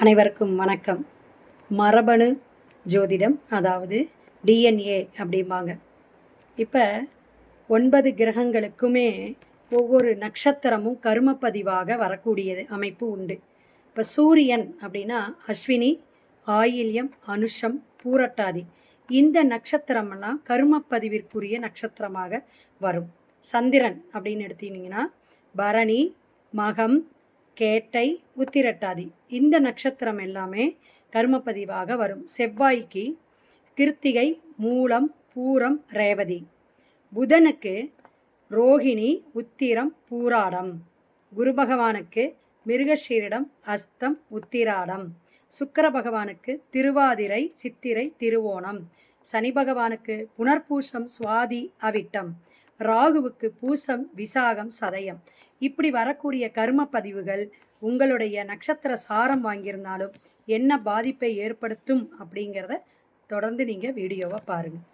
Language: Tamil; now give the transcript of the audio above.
அனைவருக்கும் வணக்கம். மரபணு ஜோதிடம், அதாவது டிஎன்ஏ அப்படிம்பாங்க. இப்போ 9 கிரகங்களுக்குமே ஒவ்வொரு நட்சத்திரமும் கர்மப்பதிவாக வரக்கூடியது அமைப்பு உண்டு. இப்போ சூரியன் அப்படின்னா அஸ்வினி, ஆயில்யம், அனுஷம், பூரட்டாதி இந்த நட்சத்திரமெல்லாம் கர்மப்பதிவிற்குரிய நட்சத்திரமாக வரும். சந்திரன் அப்படின்னு எடுத்தீங்கன்னா பரணி, மகம், கேட்டை, உத்திரட்டாதி இந்த நட்சத்திரம் எல்லாமே கர்மப்பதிவாக வரும். செவ்வாய்க்கு கிருத்திகை, மூலம், பூரம், ரேவதி. புதனுக்கு ரோகிணி, உத்திரம், பூராடம். குரு பகவானுக்கு மிருகஷீரிடம், அஸ்தம், உத்திராடம். சுக்கிர பகவானுக்கு திருவாதிரை, சித்திரை, திருவோணம். சனி பகவானுக்கு புனர்பூசம், சுவாதி, அவிட்டம். ராகுவுக்கு பூசம், விசாகம், சதயம். இப்படி வரக்கூடிய கர்ம பதிவுகள் உங்களுடைய நட்சத்திர சாரம் வாங்கியிருந்தாலும் என்ன பாதிப்பை ஏற்படுத்தும் அப்படிங்கிறத தொடர்ந்து நீங்கள் வீடியோவை பாருங்கள்.